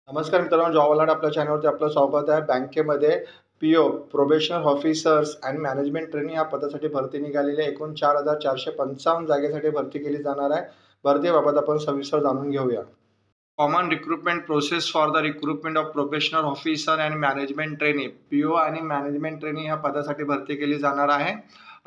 नमस्कार मित्रांनो, job alert आपल्या चॅनलवरती आपलं स्वागत आहे. बँकेमध्ये PO probationer officers and management training या पदासाठी भरती निघालेली आहे. एकूण 4,455 जागेसाठी भरती केली जाणार आहे. भरतीबाबत आपण सविस्तर जाणून घेऊया. Common recruitment process for the recruitment of probationer officer and management training PO आणि मॅनेजमेंट ट्रेनिंग ह्या पदासाठी भरती केली जाणार आहे.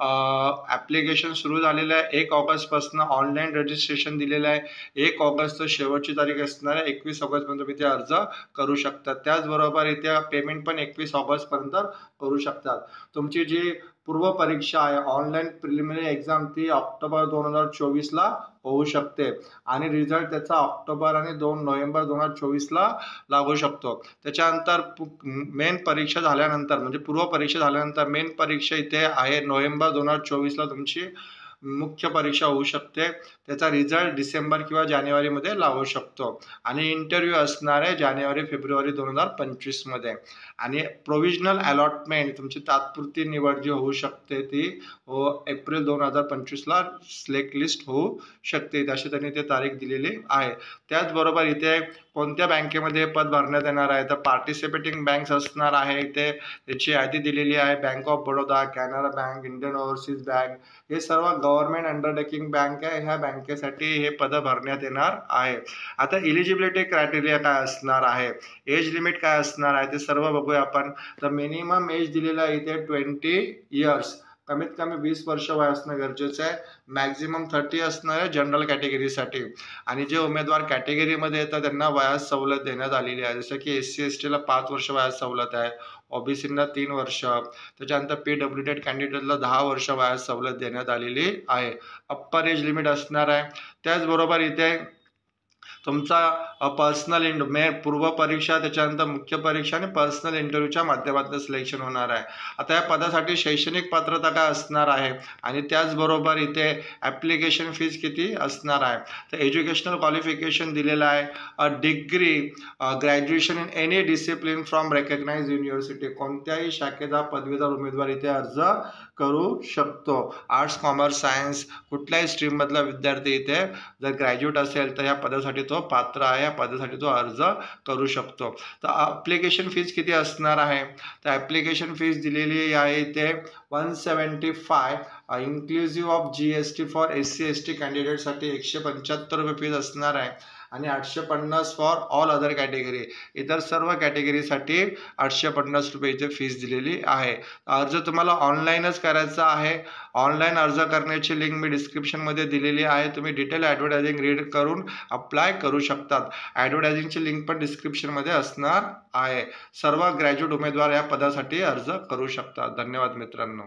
ॲप्लिकेशन सुरू झालेलं आहे. 1 ऑगस्टपासून ऑनलाईन रजिस्ट्रेशन दिलेलं आहे. 1 ऑगस्ट शेवटची तारीख असणार आहे. 21 ऑगस्टपर्यंत तुम्ही ते अर्ज करू शकता. त्याचबरोबर इथे पेमेंट पण 21 ऑगस्टपर्यंत करू शकतात. तुमची जी पूर्व परीक्षा आहे ऑनलाईन प्रिलिमिनरी एक्झाम ती ऑक्टोबर 2024ला होऊ शकते आणि रिझल्ट त्याचा ऑक्टोबर आणि 2 नोव्हेंबर 2024ला लागू शकतो. त्याच्यानंतर मेन परीक्षा झाल्यानंतर म्हणजे पूर्व परीक्षा झाल्यानंतर मेन परीक्षा इथे आहे नोव्हेंबर 2024ला तुमची मुख्य परीक्षा होऊ शकते. त्याचा रिझल्ट डिसेंबर किंवा जानेवारीमध्ये लागू शकतो आणि इंटरव्ह्यू असणार आहे जानेवारी-फेब्रुवारी 2025मध्ये आणि प्रोव्हिजनल अलॉटमेंट तुमची तात्पुरती निवड जी होऊ शकते ती एप्रिल 2025ला सिलेक्ट लिस्ट होऊ शकते. अशी त्यांनी ते तारीख दिलेली आहे. त्याचबरोबर इथे कोणत्या बँकेमध्ये पद भरण्यात येणार आहे तर पार्टिसिपेटिंग बँक्स असणार आहे. इथे त्याची यादी दिलेली आहे. Bank of Baroda, Canara bank, Indian overseas bank हे सर्व गव्हर्नमेंट अंडरटेकिंग बँक आहे. ह्या बँकेसाठी हे पद भरण्यात येणार आहे. आता इलिजिबिलिटी क्रायटेरिया काय असणार आहे, एज लिमिट काय असणार आहे ते सर्व बघूया आपण. तर मिनिमम एज दिलेला आहे इथे 20 इयर्स, कमीत कमी 20 वर्ष वय असणं गरजेचं आहे. मॅक्झिमम 30 असणार आहे जनरल कॅटेगरीसाठी आणि जे उमेदवार कॅटेगरीमध्ये येतात त्यांना वयास सवलत देण्यात आलेली आहे. जसं की SC STला 5 वर्ष वयास सवलत आहे, OBCना 3 वर्ष, त्याच्यानंतर PWD कॅन्डिडेटला 10 वर्ष वयास सवलत देण्यात आलेली आहे. अप्पर एज लिमिट असणार आहे. त्याचबरोबर इथे तुमचा पर्सनल पूर्व परीक्षा, त्याच्यानंतर मुख्य परीक्षा आणि पर्सनल इंटरव्ह्यूच्या माध्यमातून सिलेक्शन होणार आहे. आता या पदासाठी शैक्षणिक पात्रता काय असणार आहे आणि त्याचबरोबर इथे ॲप्लिकेशन फीज किती असणार आहे तर एज्युकेशनल क्वालिफिकेशन दिलेलं आहे. Degree, graduation in any discipline from recognise university, कोणत्याही शाखेचा पदवीधर उमेदवार इथे अर्ज करू शकतो. आर्ट्स, कॉमर्स, सायन्स कुठल्याही स्ट्रीममधला विद्यार्थी इथे जर ग्रॅज्युएट असेल तर या पदासाठी तो पात्र आहे, या पदासाठी तो अर्ज करू शकतो. तर ॲप्लिकेशन फीज किती असणार आहे तर ॲप्लिकेशन फीज दिलेली आहे इथे 175 inclusive of GST for SC ST कॅन्डिडेटसाठी 175 रुपये फीज असणार आहे आणि 850 फॉर ऑल अदर कॅटेगरी, इतर सर्व कॅटेगरीसाठी 850 रुपये इथे फीज दिलेली आहे. अर्ज तुम्हाला ऑनलाईनच करायचा आहे. ऑनलाईन अर्ज करण्याची लिंक मी डिस्क्रिप्शनमध्ये दिलेली आहे. तुम्ही डिटेल ॲडव्हर्टायझिंग रीड करून अप्लाय करू शकतात. ॲडव्हर्टायझिंगची लिंक पण डिस्क्रिप्शनमध्ये असणार आहे. सर्व ग्रॅज्युएट उमेदवार या पदासाठी अर्ज करू शकतात. धन्यवाद मित्रांनो.